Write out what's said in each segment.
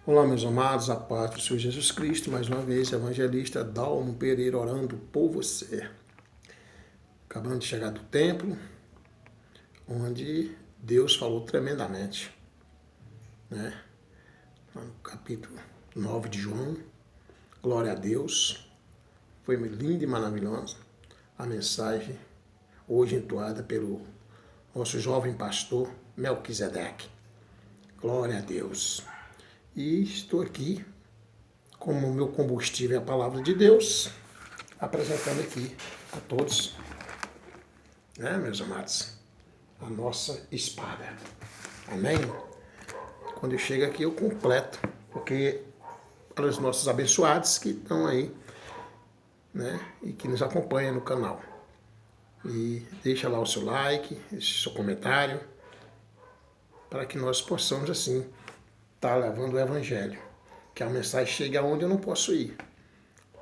Olá, meus amados, a paz do Senhor Jesus Cristo, mais uma vez, evangelista Dalmo Pereira orando por você. Acabando de chegar do templo, onde Deus falou tremendamente, né? No capítulo 9 de João, glória a Deus, foi linda e maravilhosa a mensagem hoje entoada pelo nosso jovem pastor Melquisedeque. Glória a Deus. E estou aqui, como o meu combustível é a palavra de Deus, apresentando aqui a todos, né, meus amados, a nossa espada. Amém? Quando eu chego aqui, eu completo, porque para os nossos abençoados que estão aí, né, e que nos acompanham no canal. E deixa lá o seu like, esse seu comentário, para que nós possamos, assim, estar levando o evangelho. Que a mensagem chegue aonde eu não posso ir.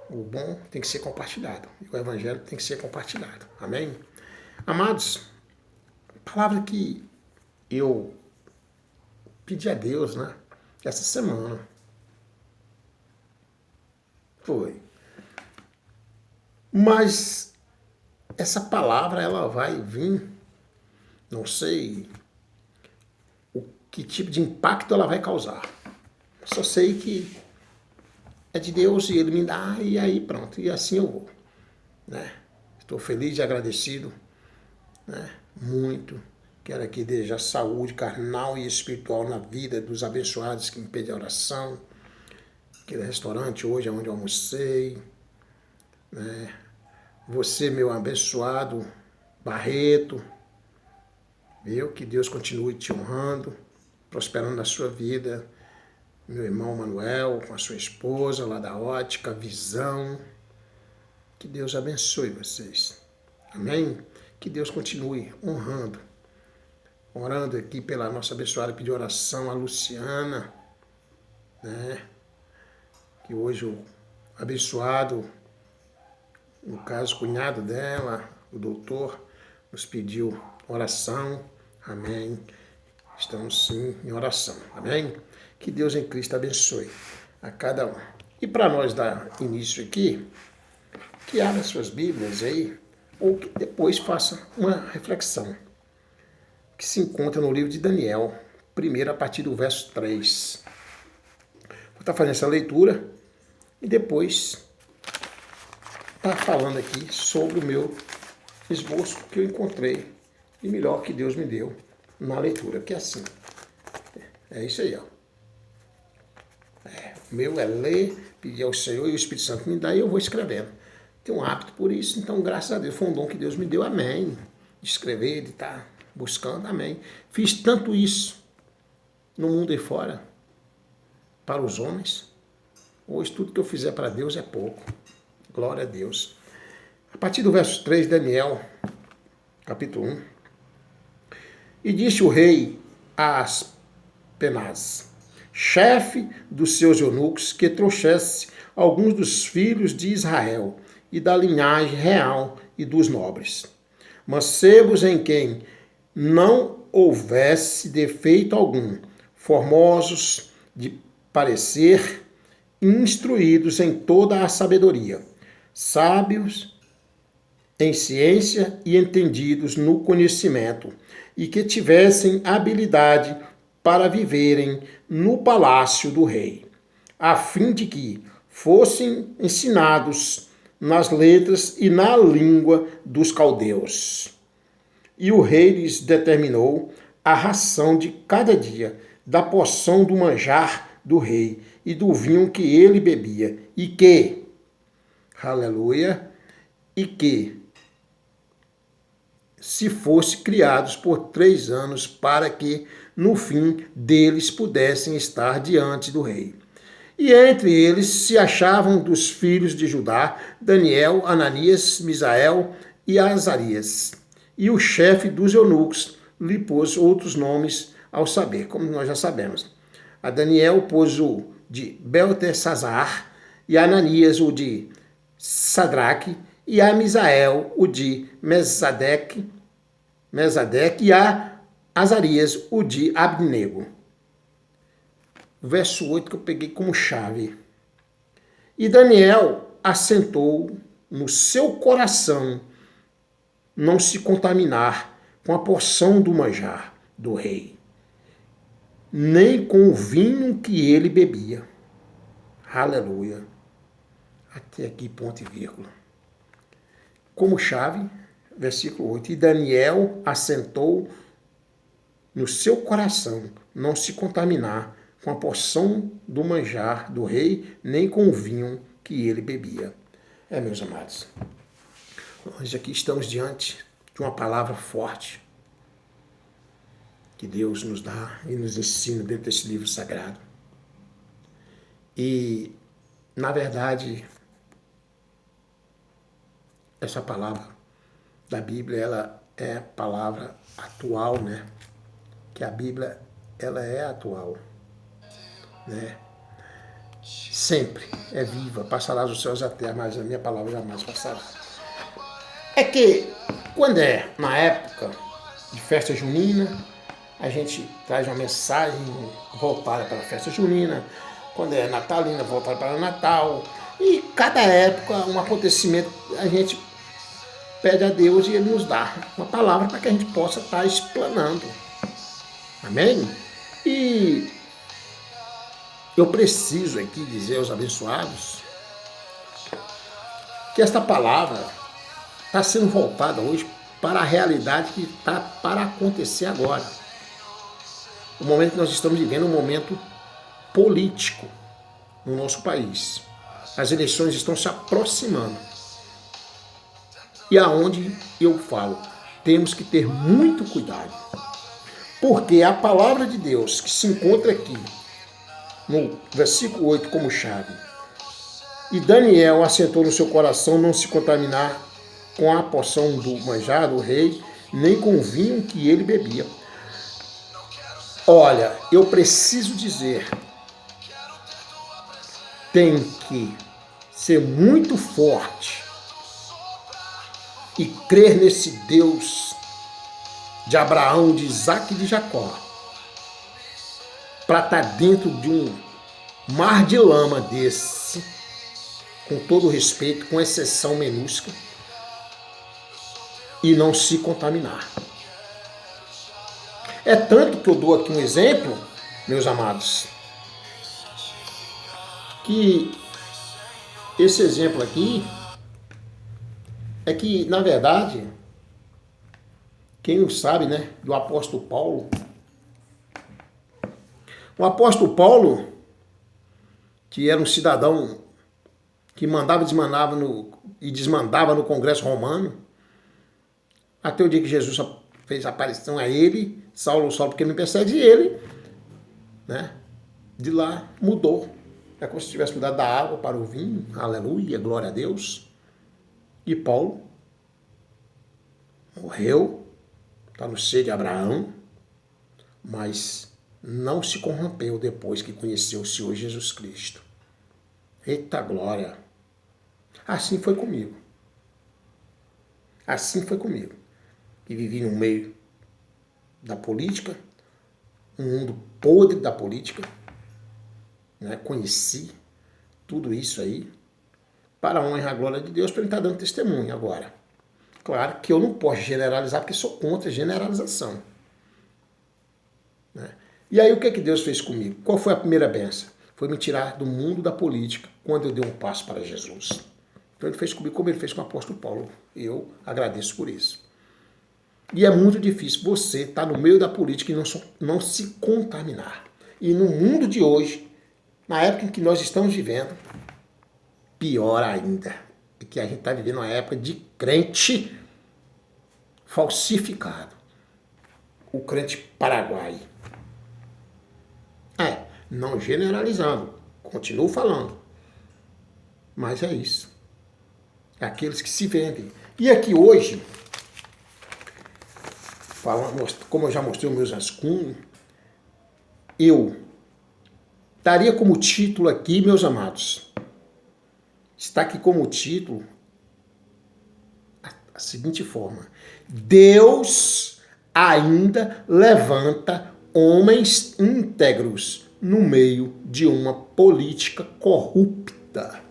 O bom tem que ser compartilhado. E o evangelho tem que ser compartilhado. Amém? Amados, a palavra que eu pedi a Deus, né? Essa semana. Foi. Mas essa palavra, ela vai vir, não sei o que tipo de impacto ela vai causar. Só sei que é de Deus e Ele me dá e aí pronto. E assim eu vou. Né? Estou feliz e agradecido, né? Muito. Quero aqui desejar saúde carnal e espiritual na vida dos abençoados que me pedem oração. Aquele restaurante hoje é onde eu almocei. Né? Você, meu abençoado Barreto, viu? Que Deus continue te honrando, prosperando na sua vida. Meu irmão Manuel, com a sua esposa lá da Ótica Visão. Que Deus abençoe vocês. Amém? Que Deus continue honrando. Orando aqui pela nossa abençoada, pedir oração a Luciana, né? Que hoje o abençoado, no caso, o cunhado dela, o doutor, nos pediu oração. Amém? Estamos sim em oração. Amém? Que Deus em Cristo abençoe a cada um. E para nós dar início aqui, que abra suas Bíblias aí, ou que depois faça uma reflexão, que se encontra no livro de Daniel, primeiro a partir do verso 3. Vou estar fazendo essa leitura e depois estar falando aqui sobre o meu esboço que eu encontrei e melhor que Deus me deu na leitura, que é assim. É isso aí, ó. O meu é ler, pedir ao Senhor e o Espírito Santo me dá e eu vou escrevendo. Tenho um hábito por isso, então graças a Deus foi um dom que Deus me deu, amém. De escrever, de estar buscando, amém. Fiz tanto isso no mundo e fora, para os homens. Hoje tudo que eu fizer para Deus é pouco. Glória a Deus. A partir do verso 3, Daniel, capítulo 1. E disse o rei a Aspenaz, chefe dos seus eunucos, que trouxesse alguns dos filhos de Israel e da linhagem real e dos nobres, mancebos em quem não houvesse defeito algum, formosos de parecer, instruídos em toda a sabedoria, sábios em ciência e entendidos no conhecimento, e que tivessem habilidade para viverem no palácio do rei, a fim de que fossem ensinados nas letras e na língua dos caldeus. E o rei lhes determinou a ração de cada dia, da porção do manjar do rei e do vinho que ele bebia, e que, aleluia, e que se fosse criados por 3 anos, para que no fim deles pudessem estar diante do rei. E entre eles se achavam dos filhos de Judá, Daniel, Ananias, Misael e Azarias. E o chefe dos eunucos lhe pôs outros nomes ao saber, como nós já sabemos. A Daniel pôs o de Beltesazar, e a Ananias o de Sadraque, e a Misael o de Mesadeque, e a Azarias o de Abnego. verso 8 que eu peguei como chave. E Daniel assentou no seu coração não se contaminar com a porção do manjar do rei, nem com o vinho que ele bebia. Aleluia. Até aqui, ponto e vírgula. Como chave, versículo 8. E Daniel assentou no seu coração não se contaminar com a porção do manjar do rei, nem com o vinho que ele bebia. Meus amados, nós aqui estamos diante de uma palavra forte que Deus nos dá e nos ensina dentro desse livro sagrado. E, na verdade, essa palavra da Bíblia, ela é palavra atual, né? Que a Bíblia, ela é atual, né? Sempre é viva, passará os céus até, mas a minha palavra jamais passará. É que, quando é na época de festa junina, a gente traz uma mensagem voltada para a festa junina. Quando é natalina, voltada para o Natal. E cada época, um acontecimento, a gente pede a Deus e Ele nos dá uma palavra para que a gente possa estar explanando. Amém? E eu preciso aqui dizer aos abençoados que esta palavra está sendo voltada hoje para a realidade que está para acontecer agora. O momento que nós estamos vivendo é um momento político no nosso país. As eleições estão se aproximando. E aonde eu falo, temos que ter muito cuidado. Porque a palavra de Deus que se encontra aqui, no versículo 8 como chave, e Daniel assentou no seu coração não se contaminar com a porção do manjar do rei, nem com o vinho que ele bebia. Olha, eu preciso dizer, tem que ser muito forte e crer nesse Deus de Abraão, de Isaac e de Jacó, para estar dentro de um mar de lama desse, com todo respeito, com exceção minúscula, e não se contaminar. É tanto que eu dou aqui um exemplo, meus amados, que esse exemplo aqui é que, na verdade, quem não sabe, né, do apóstolo Paulo, o apóstolo Paulo, que era um cidadão que mandava e desmandava no Congresso Romano, até o dia que Jesus fez aparição a ele, Saulo, porque me persegue, ele, né, de lá mudou. É como se tivesse mudado da água para o vinho, aleluia, glória a Deus. E Paulo morreu, está no seio de Abraão, mas não se corrompeu depois que conheceu o Senhor Jesus Cristo. Eita glória! Assim foi comigo. Assim foi comigo. Que vivi no meio da política, um mundo podre da política, né? Conheci tudo isso aí, para a honra e a glória de Deus, para ele estar dando testemunho agora. Claro que eu não posso generalizar, porque sou contra a generalização. Né? E aí o que é que Deus fez comigo? Qual foi a primeira benção? Foi me tirar do mundo da política, quando eu dei um passo para Jesus. Então ele fez comigo como ele fez com o apóstolo Paulo. Eu agradeço por isso. E é muito difícil você estar no meio da política e não se contaminar. E no mundo de hoje, na época em que nós estamos vivendo, pior ainda, é que a gente está vivendo uma época de crente falsificado. O crente paraguai. Não generalizando, continuo falando. Mas é isso. É aqueles que se vendem. E aqui hoje, como eu já mostrei os meus rascunhos, eu daria como título aqui, meus amados, está aqui como título a seguinte forma: Deus ainda levanta homens íntegros no meio de uma política corrupta.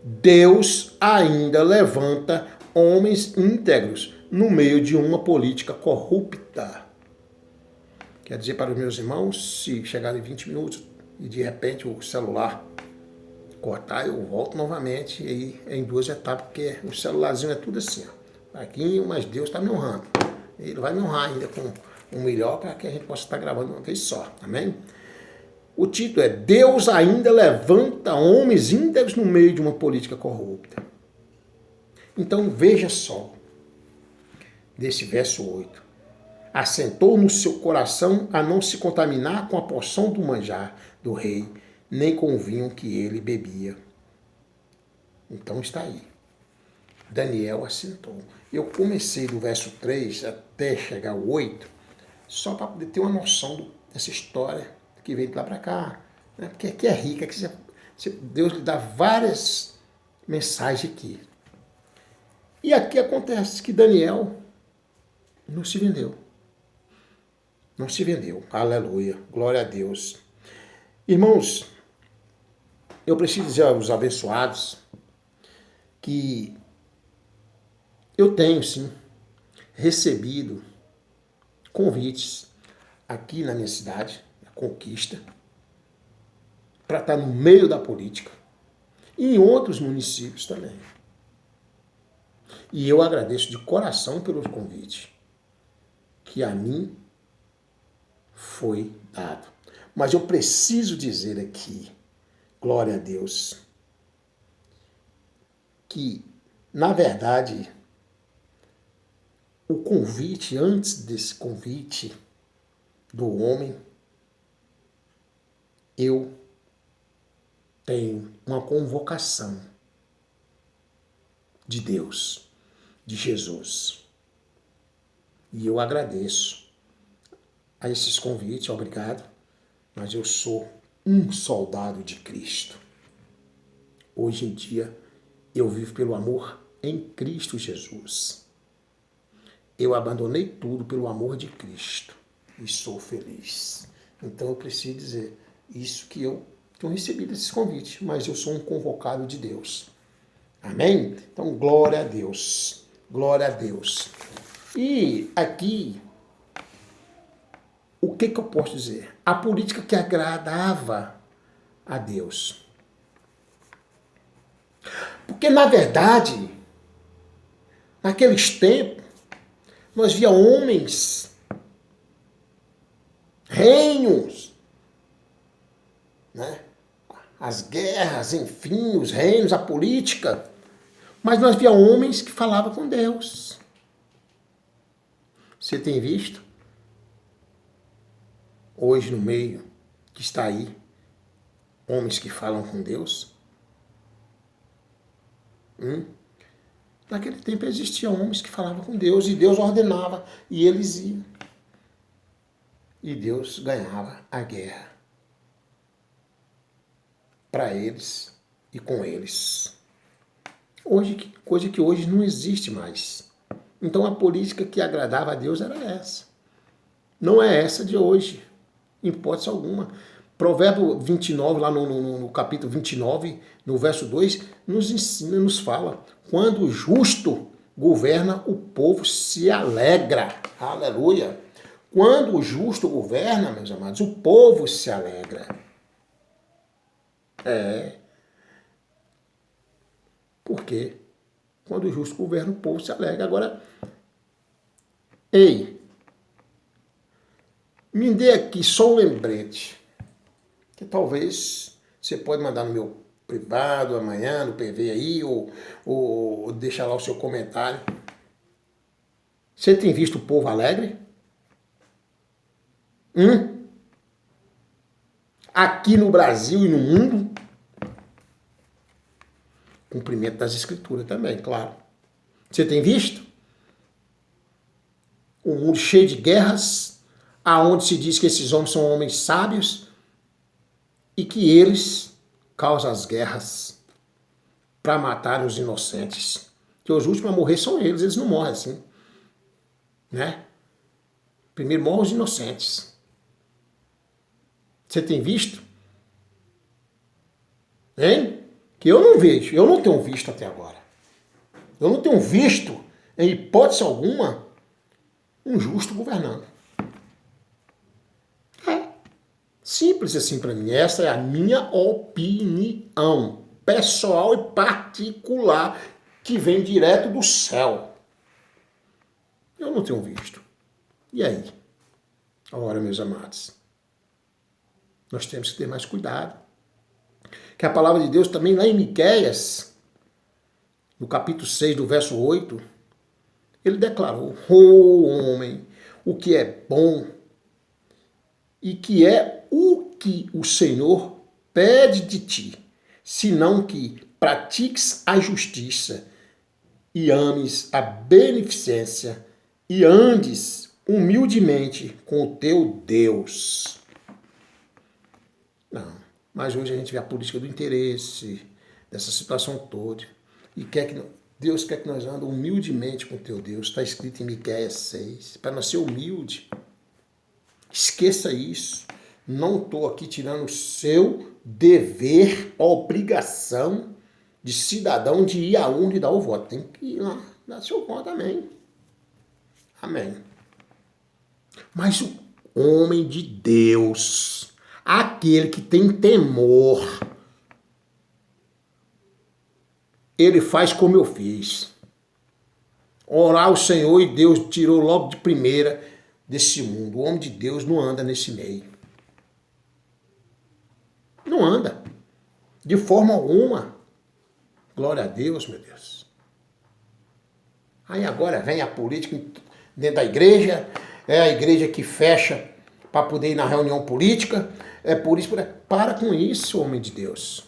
Deus ainda levanta homens íntegros no meio de uma política corrupta. Quer dizer, para os meus irmãos, se chegarem 20 minutos e de repente o celular cortar, eu volto novamente, e aí em 2 etapas, porque o celularzinho é tudo assim, ó. Aqui, mas Deus está me honrando. Ele vai me honrar ainda com um melhor para que a gente possa estar gravando uma vez só. Amém? O título é Deus ainda levanta homens íntegros no meio de uma política corrupta. Então veja só, desse verso 8. Assentou no seu coração a não se contaminar com a porção do manjar do rei, nem com o vinho que ele bebia. Então está aí. Daniel assentou. Eu comecei do verso 3 até chegar ao 8, só para poder ter uma noção dessa história que veio de lá para cá. Né? Porque aqui é rica, aqui Deus lhe dá várias mensagens aqui. E aqui acontece que Daniel não se vendeu. Não se vendeu. Aleluia. Glória a Deus. Irmãos, eu preciso dizer aos abençoados que eu tenho, sim, recebido convites aqui na minha cidade, na Conquista, para estar no meio da política e em outros municípios também. E eu agradeço de coração pelo convite que a mim foi dado. Mas eu preciso dizer aqui, glória a Deus, que, na verdade, o convite, antes desse convite do homem, eu tenho uma convocação de Deus, de Jesus. E eu agradeço a esses convites, obrigado, mas eu sou um soldado de Cristo. Hoje em dia, eu vivo pelo amor em Cristo Jesus. Eu abandonei tudo pelo amor de Cristo e sou feliz. Então eu preciso dizer isso que eu tenho recebido esses convites, mas eu sou um convocado de Deus. Amém? Então, glória a Deus. Glória a Deus. E aqui, o que eu posso dizer? A política que agradava a Deus. Porque, na verdade, naqueles tempos, nós via homens, reinos, né? As guerras, enfim, os reinos, a política. Mas nós via homens que falavam com Deus. Você tem visto? Hoje no meio que está aí, homens que falam com Deus? Naquele tempo existiam homens que falavam com Deus e Deus ordenava e eles iam. E Deus ganhava a guerra para eles e com eles. Hoje, coisa que hoje não existe mais. Então a política que agradava a Deus era essa. Não é essa de hoje, em hipótese alguma. Provérbio 29, lá no capítulo 29, no verso 2, nos ensina, nos fala. Quando o justo governa, o povo se alegra. Aleluia. Quando o justo governa, meus amados, o povo se alegra. Por quê? Quando o justo governa, o povo se alegra. Agora, me dê aqui só um lembrete, que talvez você pode mandar no meu privado amanhã, no PV aí, ou deixar lá o seu comentário. Você tem visto o povo alegre? Aqui no Brasil e no mundo? Cumprimento das Escrituras também, claro. Você tem visto? Um mundo cheio de guerras, aonde se diz que esses homens são homens sábios e que eles causam as guerras para matar os inocentes. Que os últimos a morrer são eles não morrem assim. Né? Primeiro morrem os inocentes. Você tem visto? Hein? Que eu não vejo. Eu não tenho visto até agora. Eu não tenho visto, em hipótese alguma, um justo governando. É. Simples assim para mim. Essa é a minha opinião pessoal e particular que vem direto do céu. Eu não tenho visto. E aí? Ora, meus amados, nós temos que ter mais cuidado. Que a palavra de Deus também lá em Miqueias, no capítulo 6, do verso 8, ele declarou: "Ô homem, o que é bom e que é o que o Senhor pede de ti, senão que pratiques a justiça e ames a beneficência e andes humildemente com o teu Deus." Não, mas hoje a gente vê a política do interesse, dessa situação toda, e Deus quer que nós andemos humildemente com o teu Deus. Está escrito em Miqueias 6, para nós ser humilde. Esqueça isso. Não estou aqui tirando o seu dever, obrigação de cidadão de ir à urna e dar o voto. Tem que ir lá, dar seu voto, amém. Amém. Mas o homem de Deus, aquele que tem temor, ele faz como eu fiz. Orar ao Senhor e Deus tirou logo de primeira desse mundo. O homem de Deus não anda nesse meio. Não anda. De forma alguma. Glória a Deus, meu Deus. Aí agora vem a política dentro da igreja. É a igreja que fecha para poder ir na reunião política. É por isso. Para com isso, homem de Deus.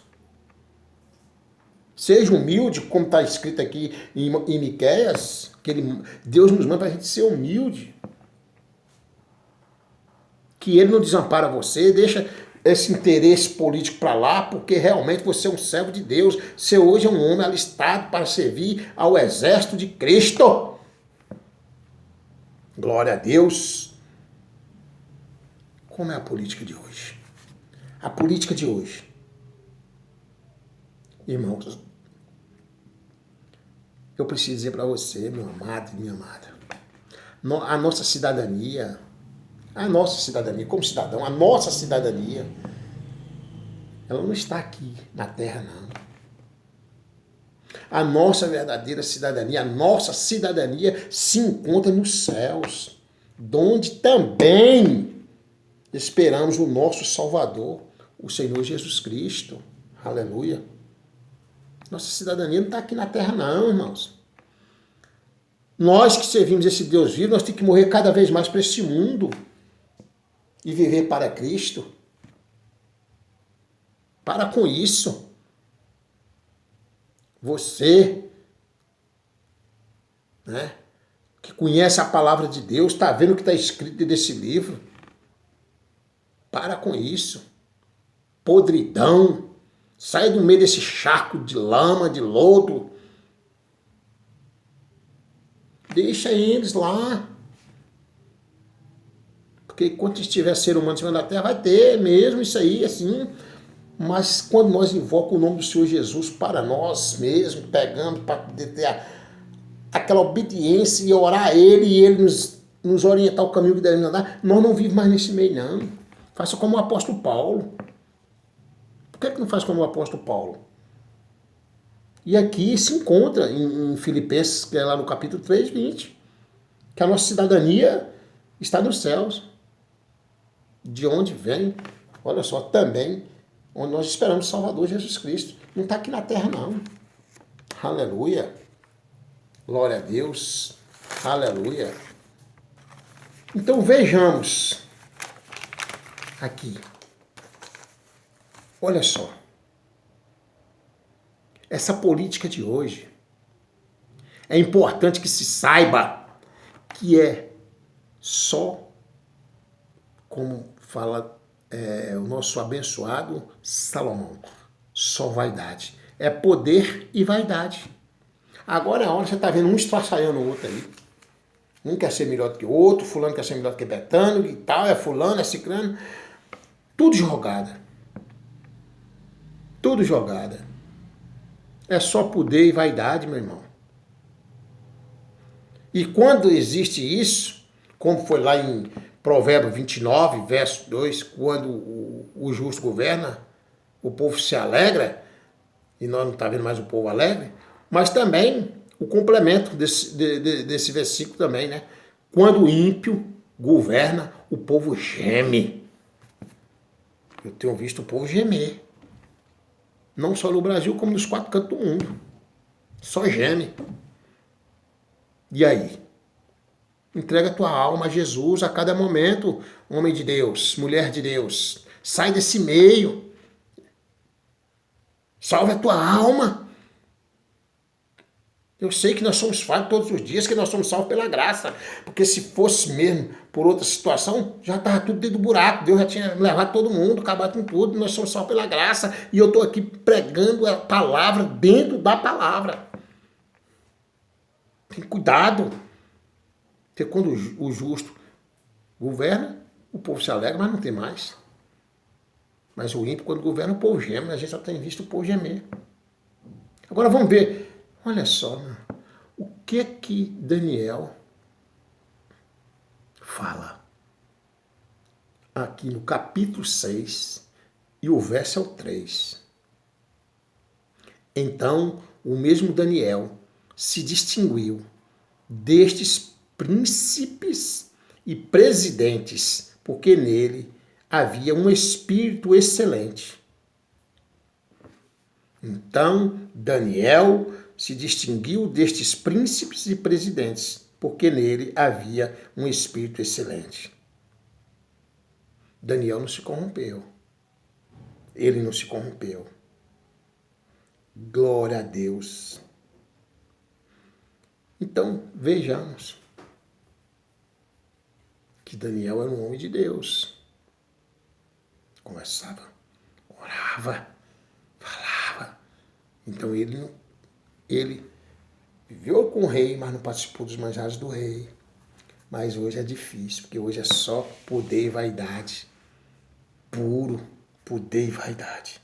Seja humilde, como está escrito aqui em Miqueias, que Deus nos manda para a gente ser humilde. Que ele não desampara você, deixa esse interesse político para lá, porque realmente você é um servo de Deus. Você hoje é um homem alistado para servir ao exército de Cristo. Glória a Deus. Como é a política de hoje? A política de hoje, irmãos, eu preciso dizer para você, meu amado e minha amada, a nossa cidadania, como cidadão, a nossa cidadania, ela não está aqui na terra, não. A nossa verdadeira cidadania, a nossa cidadania se encontra nos céus, donde também esperamos o nosso Salvador, o Senhor Jesus Cristo. Aleluia. Nossa cidadania não está aqui na terra, não, irmãos. Nós que servimos esse Deus vivo, nós temos que morrer cada vez mais para esse mundo e viver para Cristo. Para com isso. Você, né, que conhece a palavra de Deus, está vendo o que está escrito nesse livro. Para com isso. Podridão. Sai do meio desse charco de lama, de lodo. Deixa eles lá. Porque enquanto estiver ser humano em cima da terra, vai ter mesmo isso aí, assim. Mas quando nós invocamos o nome do Senhor Jesus para nós mesmos, pegamos para poder ter aquela obediência e orar a Ele e Ele nos orientar o caminho que devemos andar, nós não vivemos mais nesse meio, não. Faça como o apóstolo Paulo. Por que não faz como o apóstolo Paulo? E aqui se encontra em Filipenses, que é lá no capítulo 3, 20, que a nossa cidadania está nos céus. De onde vem, olha só, também, onde nós esperamos o Salvador Jesus Cristo. Não está aqui na terra, não. Aleluia. Glória a Deus. Aleluia. Então vejamos aqui. Olha só. Essa política de hoje, é importante que se saiba que é só, como fala o nosso abençoado Salomão, só vaidade. É poder e vaidade. Agora é a hora, você está vendo um estraçalhando o outro aí. Um quer ser melhor do que o outro, fulano quer ser melhor do que Betano e tal, é fulano, é ciclano. Tudo jogada. Tudo jogada. É só poder e vaidade, meu irmão. E quando existe isso, como foi lá em Provérbios 29, verso 2, quando o justo governa, o povo se alegra, e nós não estamos vendo mais o povo alegre, mas também o complemento desse versículo também, né? Quando o ímpio governa, o povo geme. Eu tenho visto o povo gemer. Não só no Brasil, como nos 4 cantos do mundo. Só geme. E aí? Entrega a tua alma a Jesus a cada momento, homem de Deus, mulher de Deus. Sai desse meio. Salve a tua alma. Eu sei que nós somos falhos todos os dias, que nós somos salvos pela graça. Porque se fosse mesmo por outra situação, já estava tudo dentro do buraco. Deus já tinha levado todo mundo, acabado com tudo. Nós somos salvos pela graça. E eu estou aqui pregando a palavra dentro da palavra. Tem cuidado. Porque quando o justo governa, o povo se alegra, mas não tem mais. Mas o ímpio, quando governa, o povo geme. A gente só tem visto o povo gemer. Agora vamos ver. Olha só, o que Daniel fala aqui no capítulo 6 e o verso é o 3. Então, o mesmo Daniel se distinguiu destes príncipes e presidentes, porque nele havia um espírito excelente. Então, Daniel se distinguiu destes príncipes e presidentes, porque nele havia um espírito excelente. Daniel não se corrompeu. Ele não se corrompeu. Glória a Deus. Então, vejamos que Daniel era um homem de Deus. Conversava, orava, falava. Então ele viveu com o rei, mas não participou dos manjares do rei. Mas hoje é difícil, porque hoje é só poder e vaidade. Puro poder e vaidade.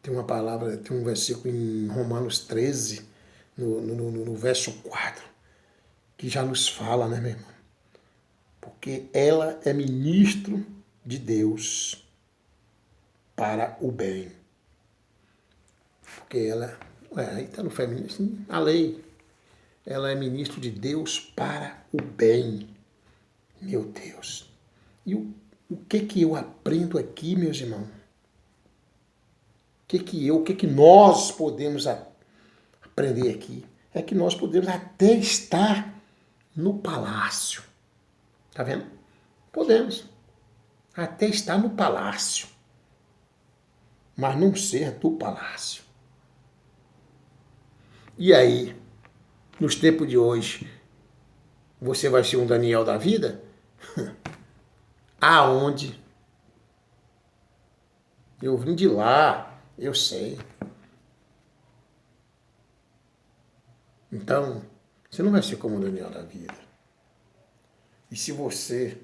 Tem uma palavra, tem um versículo em Romanos 13, no verso 4, que já nos fala, né, meu irmão? Porque ela é ministro de Deus para o bem. Porque ela, aí está no feminismo, a lei. Ela é ministro de Deus para o bem. Meu Deus. E o que eu aprendo aqui, meus irmãos? O que nós podemos aprender aqui? É que nós podemos até estar no palácio. Tá vendo? Podemos. Até estar no palácio. Mas não ser do palácio. E aí, nos tempos de hoje, você vai ser um Daniel da vida? Aonde? Eu vim de lá, eu sei. Então, você não vai ser como o Daniel da vida. E se você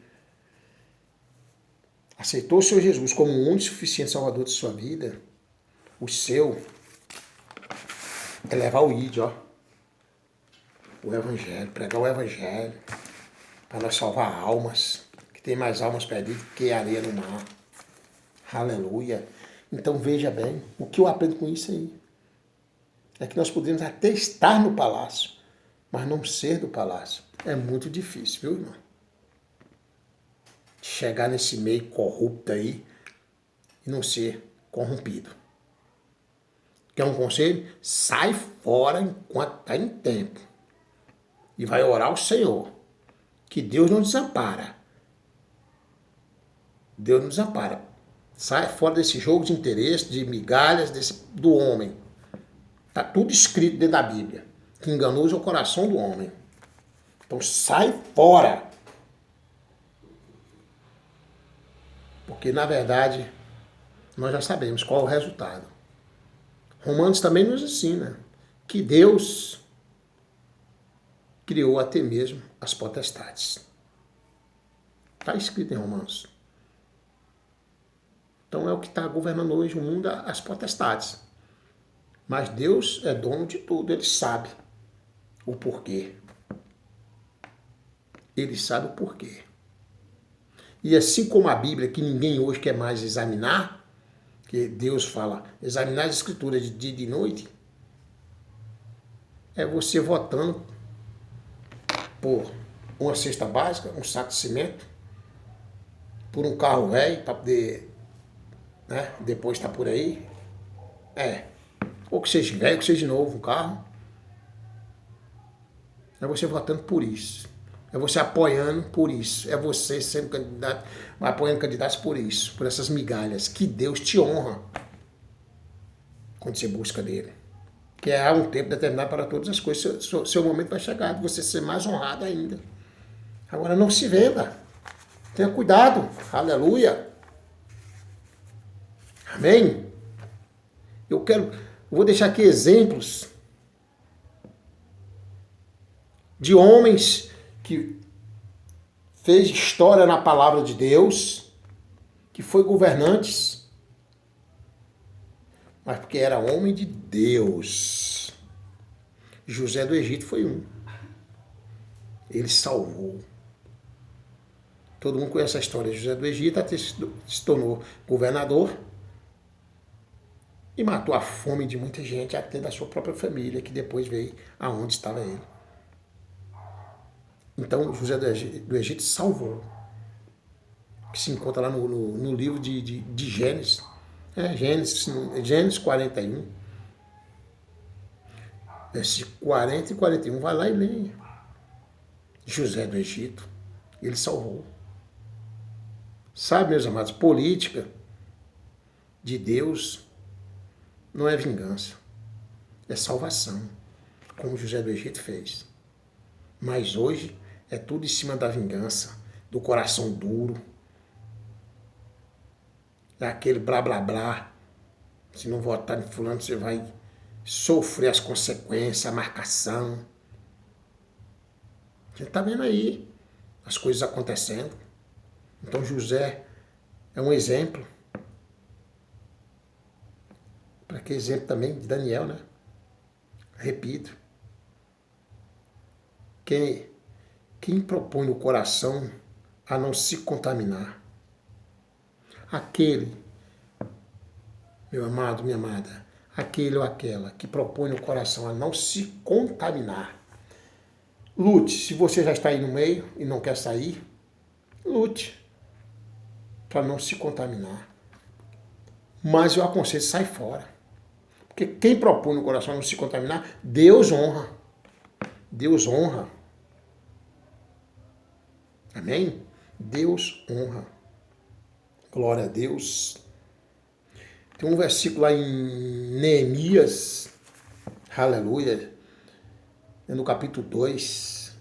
aceitou o Senhor Jesus como o único e suficiente Salvador de sua vida, o seu é levar o ID, ó. O Evangelho, pregar o Evangelho, para nós salvar almas, que tem mais almas perdidas que areia no mar. Aleluia. Então veja bem, o que eu aprendo com isso aí é que nós podemos até estar no palácio, mas não ser do palácio. É muito difícil, viu, irmão? Chegar nesse meio corrupto aí e não ser corrompido. Quer um conselho? Sai fora enquanto está em tempo. E vai orar ao Senhor. Que Deus não desampara. Deus não desampara. Sai fora desse jogo de interesse, de migalhas do homem. Está tudo escrito dentro da Bíblia. Que enganoso é o coração do homem. Então sai fora. Porque, na verdade, nós já sabemos qual é o resultado. Romanos também nos ensina que Deus criou até mesmo as potestades. Está escrito em Romanos. Então é o que está governando hoje o mundo, as potestades. Mas Deus é dono de tudo, Ele sabe o porquê. Ele sabe o porquê. E assim como a Bíblia, que ninguém hoje quer mais examinar, que Deus fala, examinar as escrituras de dia e de noite, é você votando por uma cesta básica, um saco de cimento, por um carro velho, para poder, né, depois estar por aí. Ou que seja velho, que seja novo, um carro. É você votando por isso. É você apoiando por isso. É você sendo candidato, apoiando candidatos por isso, por essas migalhas. Que Deus te honra quando você busca dele. Que há um tempo determinado para todas as coisas. Seu momento vai chegar de você ser mais honrado ainda. Agora não se venda. Tenha cuidado. Aleluia. Amém? Eu vou deixar aqui exemplos de homens que fez história na palavra de Deus, que foi governantes, mas porque era homem de Deus. José do Egito foi um. Ele salvou. Todo mundo conhece a história de José do Egito, até se tornou governador e matou a fome de muita gente, até da sua própria família, que depois veio aonde estava ele. Então, José do Egito salvou. Que se encontra lá no livro de Gênesis. Gênesis 41. Versículo 40 e 41. Vai lá e leia. José do Egito. Ele salvou. Sabe, meus amados, política de Deus não é vingança. É salvação. Como José do Egito fez. Mas hoje é tudo em cima da vingança, do coração duro. É aquele blá blá blá. Se não votar em fulano, você vai sofrer as consequências, a marcação. A gente está vendo aí as coisas acontecendo. Então José é um exemplo. Para que exemplo também de Daniel, né? Repito. Quem propõe no coração a não se contaminar? Aquele, meu amado, minha amada, aquele ou aquela que propõe no coração a não se contaminar. Lute. Se você já está aí no meio e não quer sair, lute para não se contaminar. Mas eu aconselho, sai fora. Porque quem propõe no coração a não se contaminar, Deus honra. Deus honra. Amém? Deus honra. Glória a Deus. Tem um versículo lá em Neemias, aleluia, no capítulo 2,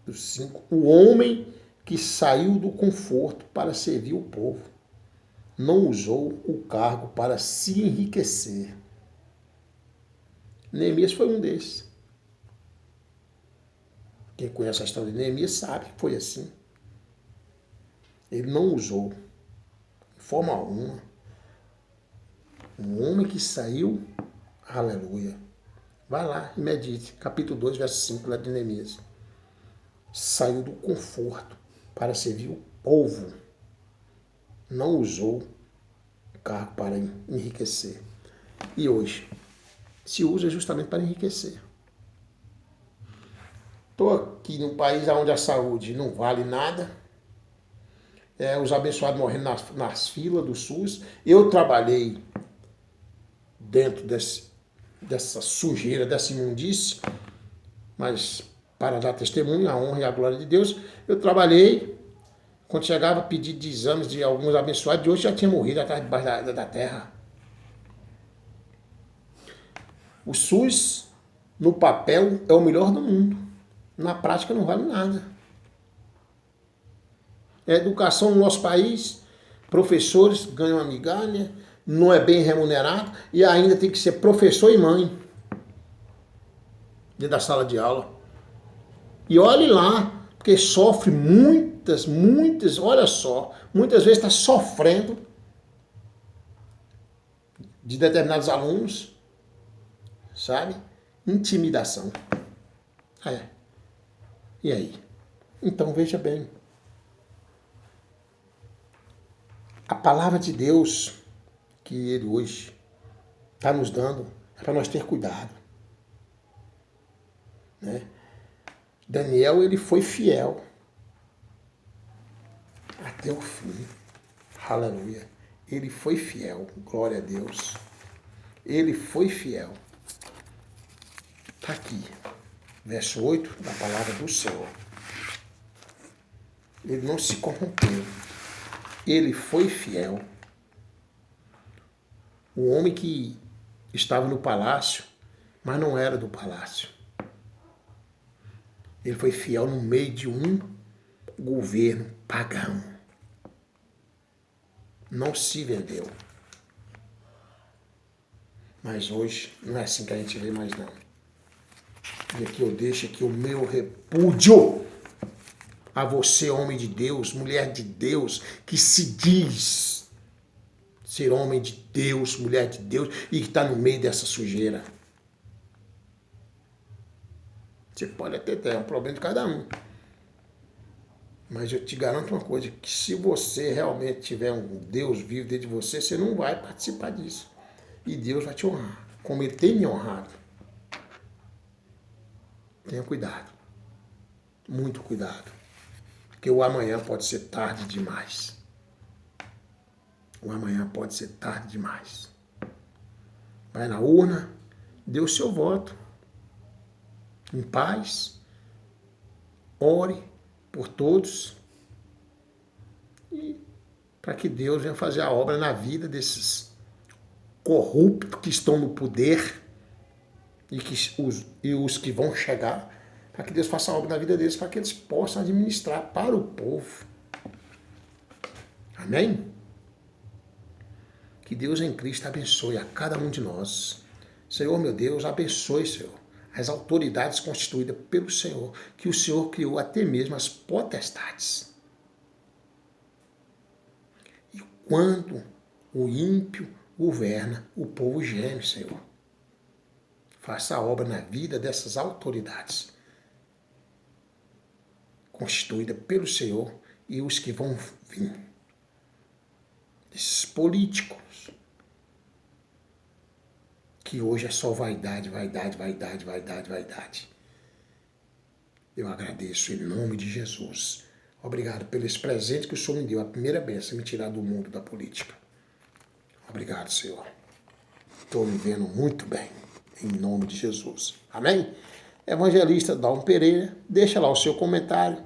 do 5. O homem que saiu do conforto para servir o povo não usou o cargo para se enriquecer. Neemias foi um desses. Quem conhece a história de Neemias sabe que foi assim. Ele não usou, de forma alguma. Um homem que saiu, aleluia. Vai lá e medite. Capítulo 2, verso 5, lá de Neemias. Saiu do conforto para servir o povo. Não usou o cargo para enriquecer. E hoje, se usa justamente para enriquecer. Estou aqui num país onde a saúde não vale nada. Os abençoados morrendo nas filas do SUS. Eu trabalhei dentro dessa sujeira, dessa imundície, mas para dar testemunho, a honra e a glória de Deus, eu trabalhei, quando chegava a pedir de exames de alguns abençoados, de hoje já tinha morrido atrás debaixo da terra. O SUS, no papel, é o melhor do mundo. Na prática não vale nada. A educação no nosso país, professores ganham uma migalha, não é bem remunerado e ainda tem que ser professor e mãe dentro da sala de aula. E olhe lá, porque sofre muitas, olha só, muitas vezes está sofrendo de determinados alunos, sabe? Intimidação. É. E aí? Então veja bem. A palavra de Deus que ele hoje está nos dando é para nós ter cuidado. Né? Daniel, ele foi fiel até o fim. Aleluia. Ele foi fiel. Glória a Deus. Ele foi fiel. Está aqui. Verso 8 da palavra do Senhor. Ele não se corrompeu. Ele foi fiel. O homem que estava no palácio, mas não era do palácio. Ele foi fiel no meio de um governo pagão. Não se vendeu. Mas hoje não é assim que a gente vê mais não. E aqui eu deixo aqui o meu repúdio a você, homem de Deus, mulher de Deus, que se diz ser homem de Deus, mulher de Deus, e que está no meio dessa sujeira. Você pode até ter um problema de cada um. Mas eu te garanto uma coisa, que se você realmente tiver um Deus vivo dentro de você, você não vai participar disso. E Deus vai te honrar, como Ele tem me honrado. Tenha cuidado. Muito cuidado. Porque o amanhã pode ser tarde demais. O amanhã pode ser tarde demais. Vai na urna, dê o seu voto. Em paz. Ore por todos. E para que Deus venha fazer a obra na vida desses corruptos que estão no poder e os que vão chegar, para que Deus faça a obra na vida deles, para que eles possam administrar para o povo. Amém? Que Deus em Cristo abençoe a cada um de nós. Senhor, meu Deus, abençoe, Senhor, as autoridades constituídas pelo Senhor, que o Senhor criou até mesmo as potestades. E quando o ímpio governa, o povo geme, Senhor. Faça a obra na vida dessas autoridades, constituída pelo Senhor e os que vão vir. Esses políticos, que hoje é só vaidade, vaidade, vaidade, vaidade, vaidade. Eu agradeço em nome de Jesus. Obrigado pelo esse presente que o Senhor me deu, a primeira bênção, me tirar do mundo da política. Obrigado, Senhor. Estou vivendo muito bem, em nome de Jesus. Amém? Evangelista Dalmo Pereira, deixa lá o seu comentário.